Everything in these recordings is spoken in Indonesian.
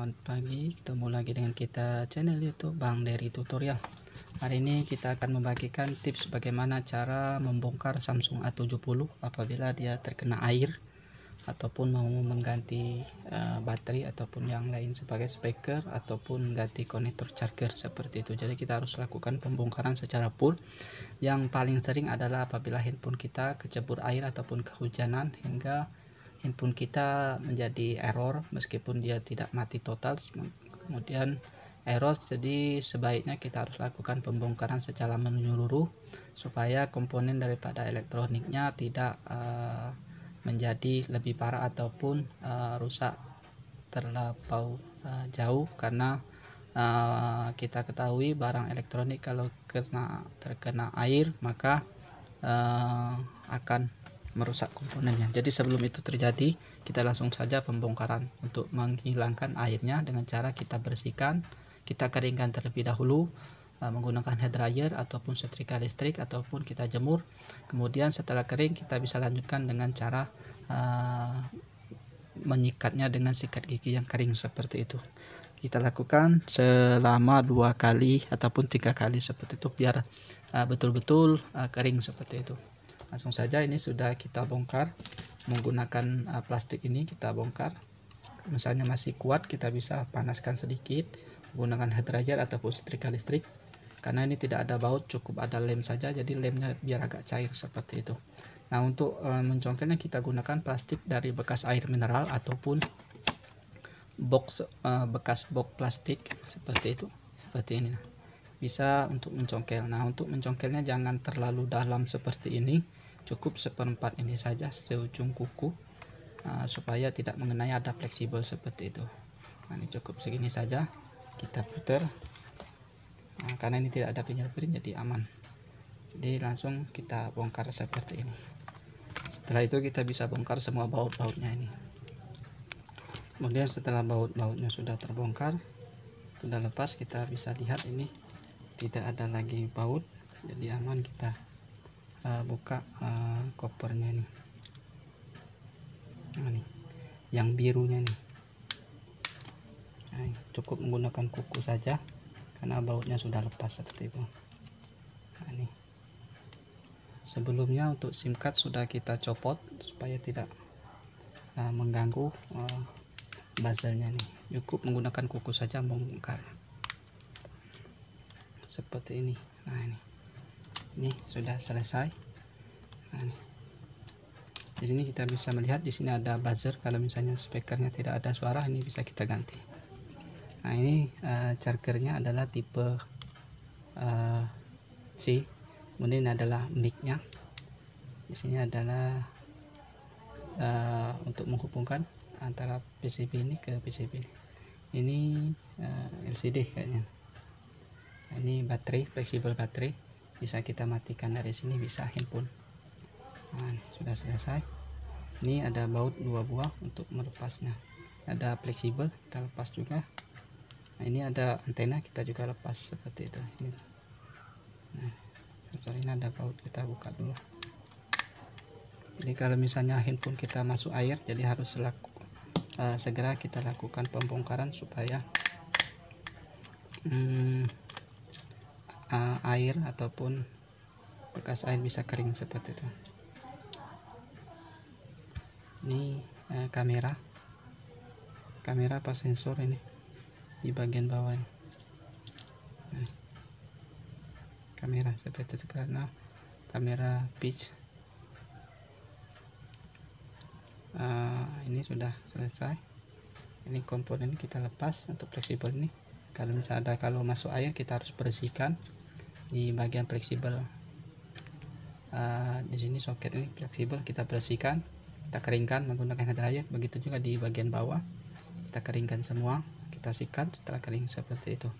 Selamat pagi, ketemu lagi dengan kita channel YouTube Bang Dery Tutorial. Hari ini kita akan membagikan tips bagaimana cara membongkar Samsung A70 apabila dia terkena air ataupun mau mengganti baterai ataupun yang lain sebagai speaker ataupun ganti konektor charger seperti itu. Jadi kita harus lakukan pembongkaran secara full. Yang paling sering adalah apabila handphone kita kecebur air ataupun kehujanan hingga handphone kita menjadi error meskipun dia tidak mati total, kemudian error. Jadi sebaiknya kita harus lakukan pembongkaran secara menyeluruh supaya komponen daripada elektroniknya tidak menjadi lebih parah ataupun rusak terlampau jauh, karena kita ketahui barang elektronik kalau terkena air maka akan merusak komponennya. Jadi sebelum itu terjadi, kita langsung saja pembongkaran untuk menghilangkan airnya dengan cara kita bersihkan, kita keringkan terlebih dahulu menggunakan hair dryer ataupun setrika listrik ataupun kita jemur. Kemudian setelah kering kita bisa lanjutkan dengan cara menyikatnya dengan sikat gigi yang kering seperti itu. Kita lakukan selama 2 kali ataupun 3 kali seperti itu biar betul-betul kering seperti itu. Langsung saja ini sudah kita bongkar menggunakan plastik. Ini kita bongkar, misalnya masih kuat kita bisa panaskan sedikit menggunakan hair dryer ataupun setrika listrik. Karena ini tidak ada baut, cukup ada lem saja, jadi lemnya biar agak cair seperti itu. Nah, untuk mencongkelnya kita gunakan plastik dari bekas air mineral ataupun box bekas box plastik seperti itu, seperti ini. Bisa untuk mencongkel. Nah, untuk mencongkelnya jangan terlalu dalam seperti ini, cukup seperempat ini saja seujung kuku supaya tidak mengenai, ada fleksibel seperti itu. Nah, ini cukup segini saja, kita putar karena ini tidak ada fingerprint jadi aman. Jadi langsung kita bongkar seperti ini. Setelah itu kita bisa bongkar semua baut-bautnya ini. Kemudian setelah baut-bautnya sudah terbongkar, sudah lepas, kita bisa lihat ini tidak ada lagi baut, jadi aman. Kita buka kopernya ini. Nah, nih yang birunya nih. Nah, cukup menggunakan kuku saja karena bautnya sudah lepas seperti itu. Nah, ini sebelumnya untuk SIM card sudah kita copot supaya tidak mengganggu bezelnya nih. Cukup menggunakan kuku saja membongkar seperti ini. Nah, ini sudah selesai. Nah, di sini kita bisa melihat di sini ada buzzer. Kalau misalnya speakernya tidak ada suara, ini bisa kita ganti. Nah, ini chargernya adalah tipe C. Kemudian adalah mic-nya. Di sini adalah untuk menghubungkan antara PCB ini ke PCB ini. Ini LCD kayaknya. Nah, ini baterai, fleksibel baterai, bisa kita matikan dari sini, bisa handphone. Nah, sudah selesai. Ini ada baut 2 buah untuk melepasnya. Ada fleksibel, kita lepas juga. Nah, ini ada antena, kita juga lepas seperti itu. Ini. Nah, sorry, ini ada baut, kita buka dulu. Jadi kalau misalnya handphone kita masuk air, jadi harus segera kita lakukan pembongkaran supaya air ataupun bekas air bisa kering seperti itu. Ini kamera apa sensor ini di bagian bawah ini. Nah, kamera seperti itu karena kamera pitch. Ini sudah selesai. Ini komponen kita lepas untuk fleksibel ini. Kalau misalnya kalau masuk air, kita harus bersihkan di bagian fleksibel. Di sini soket ini fleksibel, kita bersihkan, kita keringkan menggunakan hair dryer. Begitu juga di bagian bawah, kita keringkan semua, kita sikat setelah kering seperti itu.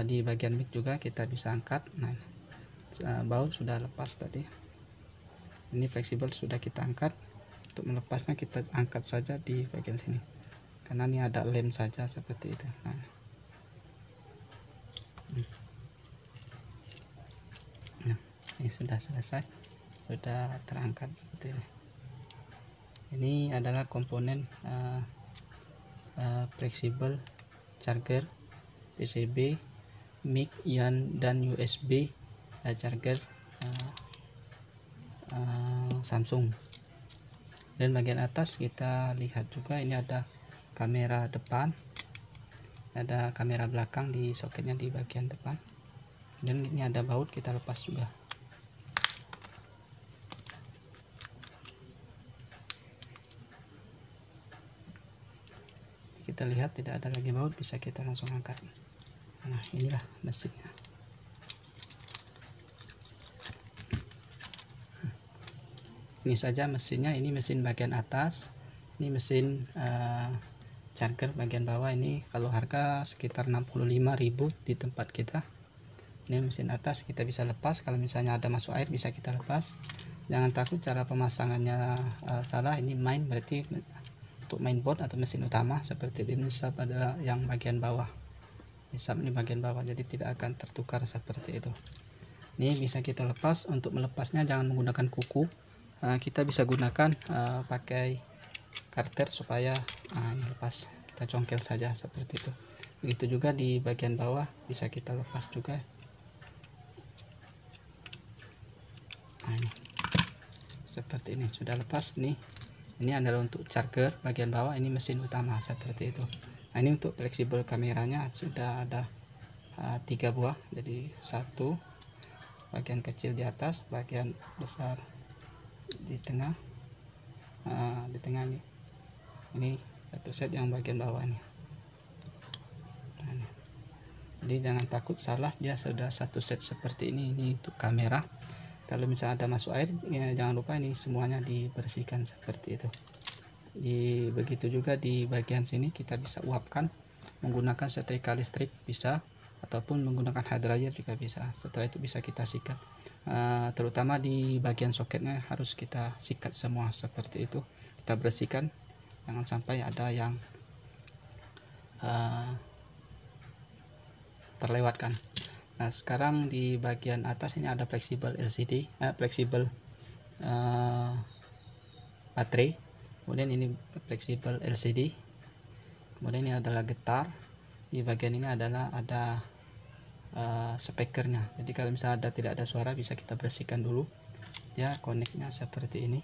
Di bagian mic juga kita bisa angkat. Nah, baut sudah lepas tadi. Ini fleksibel sudah kita angkat. Untuk melepasnya kita angkat saja di bagian sini, karena ini ada lem saja seperti itu. Nah, ini sudah selesai, sudah terangkat seperti ini. Ini adalah komponen fleksibel, charger, PCB, mic, yan, dan USB charger Samsung. Dan bagian atas kita lihat juga ini ada kamera depan, ada kamera belakang di soketnya di bagian depan, dan ini ada baut, kita lepas juga. Kita lihat tidak ada lagi baut, bisa kita langsung angkat. Nah, inilah mesinnya. Ini saja mesinnya. Ini mesin bagian atas, ini mesin charger bagian bawah. Ini kalau harga sekitar 65.000 di tempat kita. Ini mesin atas, kita bisa lepas. Kalau misalnya ada masuk air bisa kita lepas. Jangan takut cara pemasangannya salah. Ini main, berarti untuk mainboard atau mesin utama seperti ini. Sub adalah yang bagian bawah, sub ini bagian bawah, jadi tidak akan tertukar seperti itu. Ini bisa kita lepas. Untuk melepasnya jangan menggunakan kuku, kita bisa gunakan pakai karter supaya ini lepas, kita congkel saja seperti itu. Begitu juga di bagian bawah bisa kita lepas juga. Nah, ini seperti ini sudah lepas. Ini adalah untuk charger bagian bawah, ini mesin utama seperti itu. Nah, ini untuk fleksibel kameranya sudah ada 3 buah, jadi satu bagian kecil di atas, bagian besar di tengah. Di tengah ini satu set yang bagian bawah nih. Nah, jadi jangan takut salah, dia sudah satu set seperti ini. Ini untuk kamera. Kalau misalnya ada masuk air ya, jangan lupa ini semuanya dibersihkan seperti itu. Begitu juga di bagian sini kita bisa uapkan menggunakan setrika listrik bisa, ataupun menggunakan hair dryer juga bisa. Setelah itu bisa kita sikat, terutama di bagian soketnya harus kita sikat semua seperti itu. Kita bersihkan, jangan sampai ada yang terlewatkan. Nah, sekarang di bagian atas ini ada fleksibel LCD, fleksibel baterai. Kemudian ini fleksibel LCD. Kemudian ini adalah getar. Di bagian ini adalah ada speakernya. Jadi kalau misalnya tidak ada suara bisa kita bersihkan dulu. Ya, koneknya seperti ini.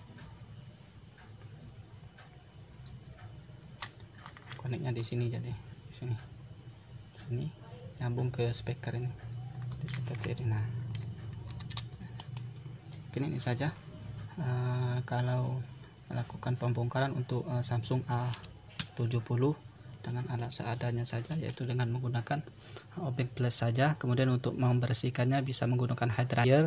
Koneknya di sini, jadi di sini nyambung ke speaker ini. Jadi seperti ini. Nah, mungkin ini saja kalau melakukan pembongkaran untuk Samsung A70 dengan alat seadanya saja, yaitu dengan menggunakan obeng plus saja. Kemudian untuk membersihkannya bisa menggunakan hair dryer,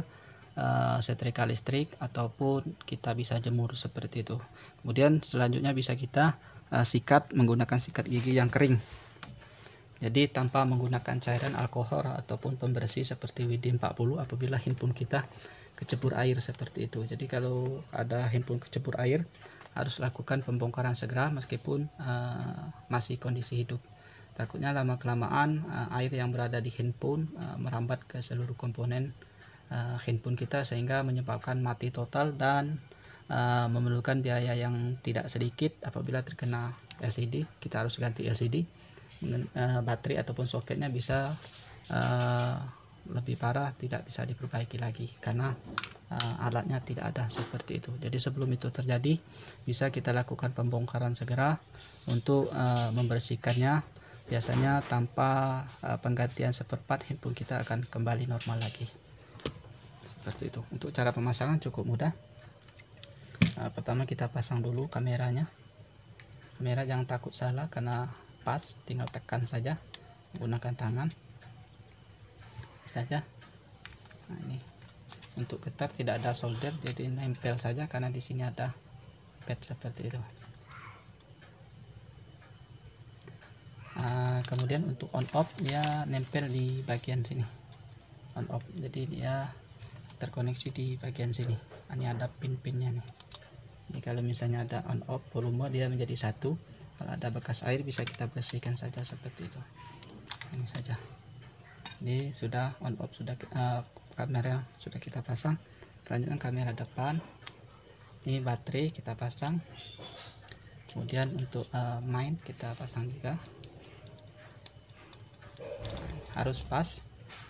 setrika listrik, ataupun kita bisa jemur seperti itu. Kemudian selanjutnya bisa kita sikat menggunakan sikat gigi yang kering, jadi tanpa menggunakan cairan alkohol ataupun pembersih seperti WD-40 apabila handphone kita kecebur air seperti itu. Jadi kalau ada handphone kecebur air harus lakukan pembongkaran segera meskipun masih kondisi hidup. Takutnya lama kelamaan air yang berada di handphone merambat ke seluruh komponen handphone kita sehingga menyebabkan mati total dan memerlukan biaya yang tidak sedikit. Apabila terkena LCD, kita harus ganti LCD. Baterai ataupun soketnya bisa lebih parah, tidak bisa diperbaiki lagi karena alatnya tidak ada seperti itu. Jadi sebelum itu terjadi bisa kita lakukan pembongkaran segera untuk membersihkannya. Biasanya tanpa penggantian seperempat handphone kita akan kembali normal lagi seperti itu. Untuk cara pemasangan cukup mudah. Pertama kita pasang dulu kameranya. Kamera jangan takut salah karena pas, tinggal tekan saja menggunakan tangan saja. Nah, ini untuk getar tidak ada solder, jadi nempel saja karena di sini ada pad seperti itu. Kemudian untuk on off dia nempel di bagian sini, on off, jadi dia terkoneksi di bagian sini. Ini ada pin-pinnya nih. Ini kalau misalnya ada on off volume dia menjadi satu. Kalau ada bekas air bisa kita bersihkan saja seperti itu. Ini saja. Ini sudah on off, sudah kamera sudah kita pasang. Selanjutnya kamera depan. Ini baterai kita pasang. Kemudian untuk main kita pasang juga, harus pas.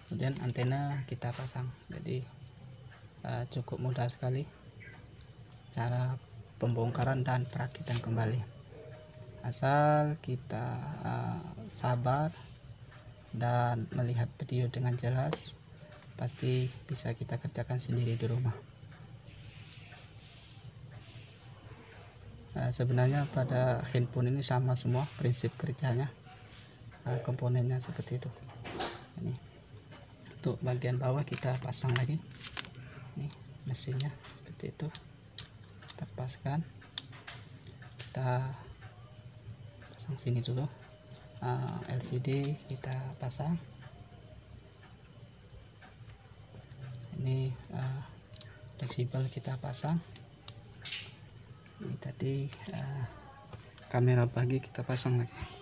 Kemudian antena kita pasang. Jadi cukup mudah sekali cara pembongkaran dan perakitan kembali. Asal kita sabar dan melihat video dengan jelas, pasti bisa kita kerjakan sendiri di rumah. Sebenarnya pada handphone ini sama semua prinsip kerjanya, komponennya seperti itu. Ini untuk bagian bawah kita pasang lagi, ini mesinnya seperti itu, kita paskan, kita pasang sini dulu. LCD kita pasang, ini fleksibel kita pasang, ini tadi kamera bagi kita pasang lagi.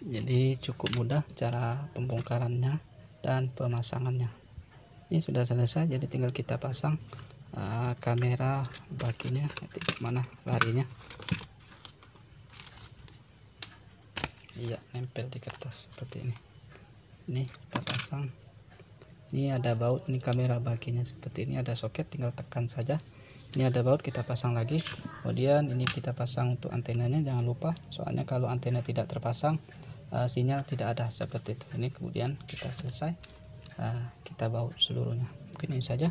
Jadi cukup mudah cara pembongkarannya dan pemasangannya. Ini sudah selesai, jadi tinggal kita pasang kamera baginya. Nanti mana larinya? Iya, nempel di kertas seperti ini. Ini kita pasang. Ini ada baut, ini kamera baginya seperti ini, ada soket, tinggal tekan saja. Ini ada baut, kita pasang lagi. Kemudian ini kita pasang untuk antenanya, jangan lupa, soalnya kalau antena tidak terpasang sinyal tidak ada seperti itu. Ini kemudian kita selesai, kita baut seluruhnya. Mungkin ini saja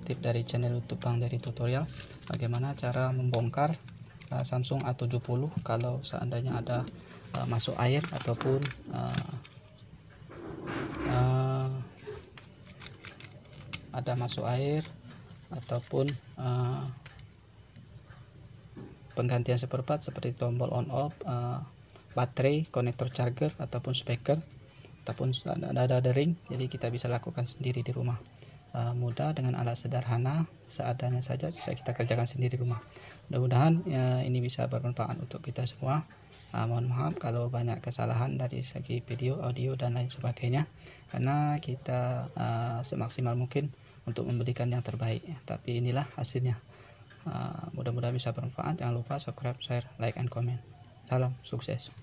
tip dari channel YouTube Bang Dery Tutorial, bagaimana cara membongkar Samsung A70 kalau seandainya ada masuk air ataupun ada masuk air ataupun penggantian seperempat seperti tombol on off, baterai, konektor charger ataupun speaker ataupun ada ring. Jadi kita bisa lakukan sendiri di rumah, mudah dengan alat sederhana seadanya saja bisa kita kerjakan sendiri di rumah. Mudah-mudahan ini bisa bermanfaat untuk kita semua. Mohon maaf kalau banyak kesalahan dari segi video, audio dan lain sebagainya, karena kita semaksimal mungkin untuk memberikan yang terbaik, tapi inilah hasilnya. Mudah-mudahan bisa bermanfaat. Jangan lupa subscribe, share, like, and comment. Salam sukses.